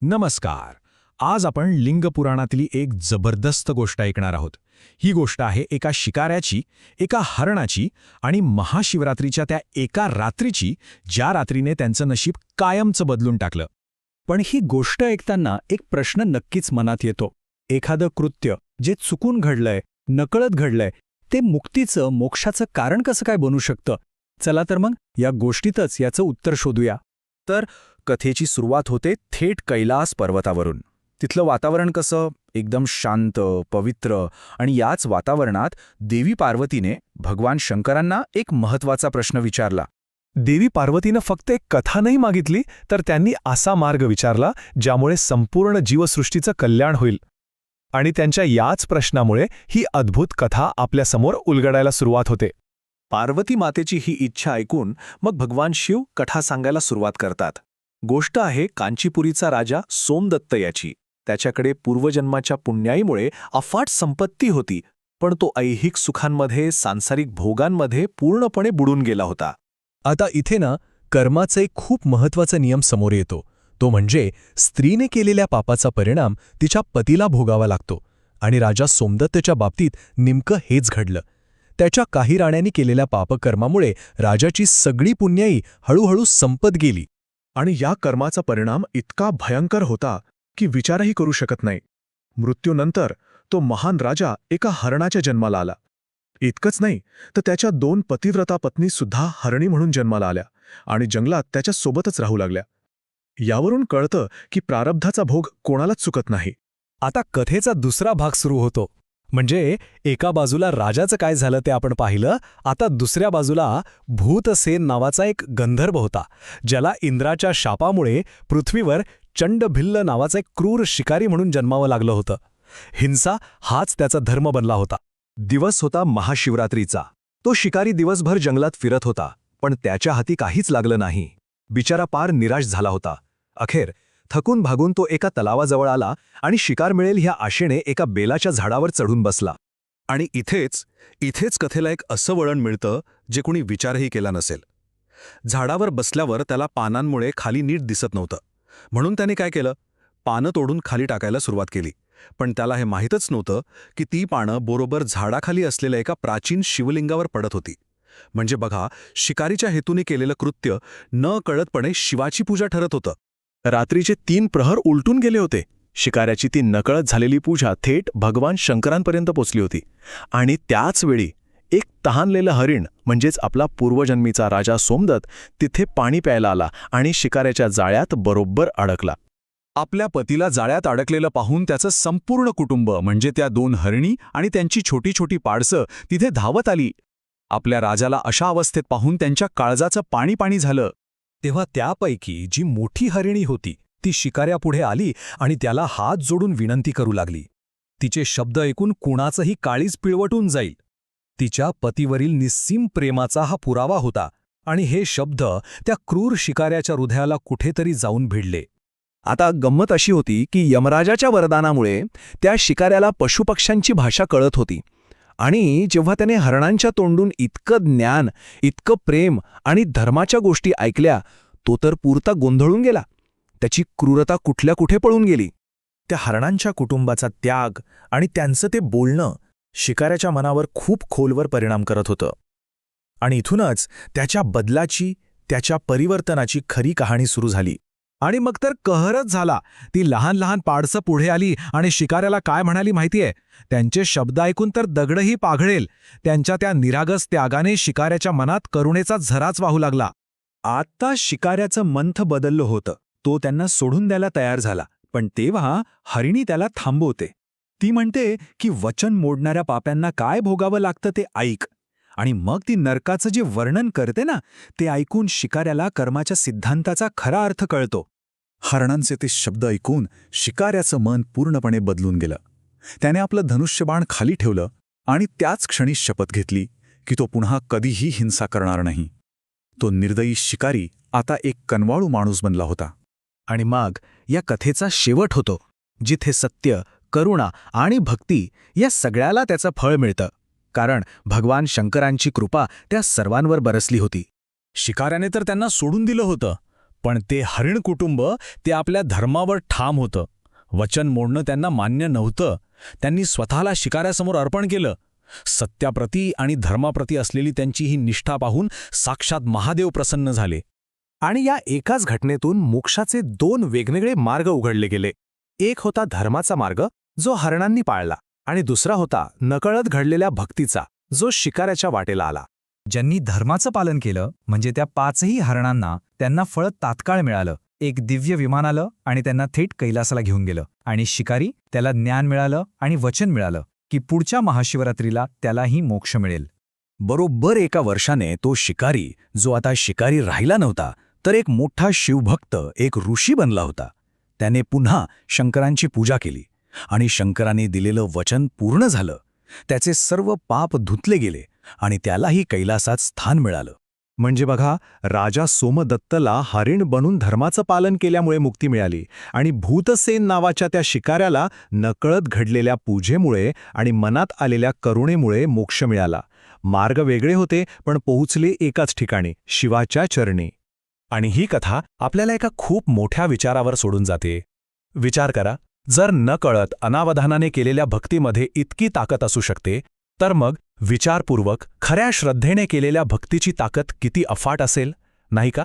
नमस्कार. आज आपण लिंग पुराणातली एक जबरदस्त गोष्ट ऐकणार आहोत. ही गोष्ट आहे एका शिकाऱ्याची, एका हरणाची आणि महाशिवरात्रीच्या त्या एका रात्रीची, ज्या रात्रीने त्यांचं नशीब कायमचं बदलून टाकलं. पण ही गोष्ट ऐकताना एक प्रश्न नक्कीच मनात येतो. एखादं कृत्य जे चुकून घडलंय, नकळत घडलंय, ते मुक्तीचं, मोक्षाचं कारण कसं काय बनू शकतं? चला तर मग या गोष्टीतच याचं उत्तर शोधूया. तर कथेची सुरुवात होते थेट कैलास पर्वतावरून. तिथलं वातावरण कसं एकदम शांत, पवित्र आणि याच वातावरणात देवी पार्वतीने भगवान शंकरांना एक महत्त्वाचा प्रश्न विचारला. देवी पार्वतीनं फक्त एक कथा नाही मागितली, तर त्यांनी असा मार्ग विचारला ज्यामुळे संपूर्ण जीवसृष्टीचं कल्याण होईल. आणि त्यांच्या याच प्रश्नामुळे ही अद्भुत कथा आपल्यासमोर उलगडायला सुरुवात होते. पार्वती मातेची ही इच्छा ऐकून मग भगवान शिव कथा सांगायला सुरुवात करतात. गोष्ट आहे कांचीपुरीचा राजा सोमदत्त याची. त्याच्याकडे पूर्वजन्माच्या पुण्याईमुळे अफाट संपत्ती होती, पण तो ऐहिक सुखांमध्ये, सांसारिक भोगांमध्ये पूर्णपणे बुडून गेला होता. आता इथे ना कर्माचा एक खूप महत्त्वाचा नियम समोर येतो. तो म्हणजे स्त्रीने केलेल्या पापाचा परिणाम तिच्या पतीला भोगावा लागतो. आणि राजा सोमदत्तच्या बाबतीत नेमकं हेच घडलं. त्याच्या काही राण्यांनी केलेल्या पापकर्मामुळे राजाची सगळी पुण्याई हळूहळू संपत गेली. आणि या कर्माचा परिणाम इतका भयंकर होता की विचारही करू शकत नाही. मृत्यूनंतर तो महान राजा एका हरणाच्या जन्माला आला. इतकंच नाही तर त्याच्या 2 पतिव्रता पत्नीसुद्धा हरणी म्हणून जन्माला आल्या आणि जंगलात त्याच्या सोबतच राहू लागल्या. यावरून कळतं की प्रारब्धाचा भोग कोणालाच चुकत नाही. आता कथेचा दुसरा भाग सुरू होतो. म्हणजे एका बाजूला राजाचं काय झालं ते आपण पाहिलं. आता दुसऱ्या बाजूला भूतसेन नावाचा एक गंधर्व होता, ज्याला इंद्राच्या शापामुळे पृथ्वीवर चंडभिल्ल नावाचा एक क्रूर शिकारी म्हणून जन्मावं लागलं होतं. हिंसा हाच त्याचा धर्म बनला होता. दिवस होता महाशिवरात्रीचा. तो शिकारी दिवसभर जंगलात फिरत होता, पण त्याच्या हाती काहीच लागलं नाही. बिचारा पार निराश झाला होता. अखेर थकून भागून तो एका तलावाजवळ आला आणि शिकार मिळेल ह्या आशेने एका बेलाच्या झाडावर चढून बसला. आणि इथेच कथेला एक असं वळण मिळतं जे कुणी विचारही केला नसेल. झाडावर बसल्यावर त्याला पानांमुळे खाली नीट दिसत नव्हतं, म्हणून त्याने काय केलं, पानं तोडून खाली टाकायला सुरुवात केली. पण त्याला हे माहीतच नव्हतं की ती पानं बरोबर झाडाखाली असलेल्या एका प्राचीन शिवलिंगावर पडत होती. म्हणजे बघा, शिकारीच्या हेतूने केलेलं कृत्य न कळतपणे शिवाची पूजा ठरत होतं. रात्रीचे 3 प्रहर उलटून गेले होते. शिकाऱ्याची ती नकळत झालेली पूजा थेट भगवान शंकरांपर्यंत पोचली होती. आणि त्याच वेळी एक तहानलेलं हरिण, म्हणजेच आपला पूर्वजन्मीचा राजा सोमदत्त, तिथे पाणी प्यायला आला आणि शिकाऱ्याच्या जाळ्यात बरोबर अडकला. आपल्या पतीला जाळ्यात अडकलेलं पाहून त्याचं संपूर्ण कुटुंब, म्हणजे त्या 2 हरणी आणि त्यांची छोटी छोटी पाडसं तिथे धावत आली. आपल्या राजाला अशा अवस्थेत पाहून त्यांच्या काळजाचं पाणी झालं. तेव्हा त्यापैकी जी मोठी हरिणी होती ती शिकाऱ्यापुढे आली आणि त्याला हात जोडून विनंती करू लागली. तिचे शब्द ऐकून कुणाचंही काळीज पिळवटून जाईल. तिच्या पतीवरील निस्सीम प्रेमाचा हा पुरावा होता आणि हे शब्द त्या क्रूर शिकाऱ्याच्या हृदयाला कुठेतरी जाऊन भिडले. आता गंमत अशी होती की यमराजाच्या वरदानामुळे त्या शिकाऱ्याला पशुपक्ष्यांची भाषा कळत होती. आणि जेव्हा त्याने हरणांच्या तोंडून इतकं ज्ञान, इतकं प्रेम आणि धर्माच्या गोष्टी ऐकल्या, तो तर पुरता गोंधळून गेला. त्याची क्रूरता कुठल्या कुठे पळून गेली. त्या हरणांच्या कुटुंबाचा त्याग आणि त्यांचं ते बोलणं शिकाऱ्याच्या मनावर खूप खोलवर परिणाम करत होतं. आणि इथूनच त्याच्या बदलाची, त्याच्या परिवर्तनाची खरी कहाणी सुरू झाली. आणि मग तर कहरच झाला. ती लहान लहान पाडसं पुढे आली आणि शिकाऱ्याला काय म्हणाली माहितीये? त्यांचे शब्द ऐकून तर दगडही पाघळेल. त्यांच्या त्या निरागस त्यागाने शिकाऱ्याच्या मनात करुणेचा झराच वाहू लागला. आता शिकाऱ्याचं मंथ बदललं होतं. तो त्यांना सोडून द्यायला तयार झाला. पण तेव्हा हरिणी त्याला थांबवते. ती म्हणते की वचन मोडणाऱ्या पाप्यांना काय भोगावं लागतं ते ऐक. आणि मग ती नरकाचं जे वर्णन करते ना, ते ऐकून शिकाऱ्याला कर्माच्या सिद्धांताचा खरा अर्थ कळतो. हरणांचे ते शब्द ऐकून शिकाऱ्याचं मन पूर्णपणे बदलून गेलं. त्याने आपलं धनुष्यबाण खाली ठेवलं आणि त्याच क्षणी शपथ घेतली की तो पुन्हा कधीही हिंसा करणार नाही. तो निर्दयी शिकारी आता एक कनवाळू माणूस बनला होता. आणि मग या कथेचा शेवट होतो, जिथे सत्य, करुणा आणि भक्ती या सगळ्याला त्याचं फळ मिळतं. कारण भगवान शंकरांची कृपा त्या सर्वांवर बरसली होती. शिकाऱ्याने तर त्यांना सोडून दिलं होतं, पण ते हरिण कुटुंब ते आपल्या धर्मावर ठाम होतं. वचन मोडणं त्यांना मान्य नव्हतं. त्यांनी स्वतःला शिकाऱ्यासमोर अर्पण केलं. सत्याप्रती आणि धर्माप्रती असलेली त्यांची ही निष्ठा पाहून साक्षात महादेव प्रसन्न झाले. आणि या एकाच घटनेतून मोक्षाचे 2 वेगवेगळे मार्ग उघडले गेले. एक होता धर्माचा मार्ग, जो हरणांनी पाळला, आणि दुसरा होता नकळत घडलेल्या भक्तीचा, जो शिकाऱ्याच्या वाटेला आला. ज्यांनी धर्माचं पालन केलं म्हणजे त्या 5ही हरणांना त्यांना फळ तात्काळ मिळालं. एक दिव्य विमान आलं आणि त्यांना थेट कैलासाला घेऊन गेलं. आणि शिकारी त्याला ज्ञान मिळालं आणि वचन मिळालं की पुढच्या महाशिवरात्रीला त्यालाही मोक्ष मिळेल. बरोबर 1 वर्षाने तो शिकारी, जो आता शिकारी राहिला नव्हता, तर एक मोठा शिवभक्त, एक ऋषी बनला होता. त्याने पुन्हा शंकरांची पूजा केली आणि शंकराने दिलेलं वचन पूर्ण झालं. त्याचे सर्व पाप धुतले गेले आणि त्यालाही कैलासात स्थान मिळालं. म्हणजे बघा, राजा सोमदत्तला हरिण बनून धर्माचं पालन केल्यामुळे मुक्ती मिळाली आणि भूतसेन नावाच्या त्या शिकाऱ्याला नकळत घडलेल्या पूजेमुळे आणि मनात आलेल्या करुणेमुळे मोक्ष मिळाला. मार्ग वेगळे होते, पण पोहोचले एकाच ठिकाणी, शिवाच्या चरणी. आणि ही कथा आपल्याला एका खूप मोठ्या विचारावर सोडून जाते. विचार करा, जर नकळत अनावधानाने केलेल्या भक्तीमध्ये इतकी ताकद असू शकते, तर मग विचारपूर्वक खऱ्या श्रद्धेने केलेल्या भक्तीची ताकद किती अफाट असेल, नाही का?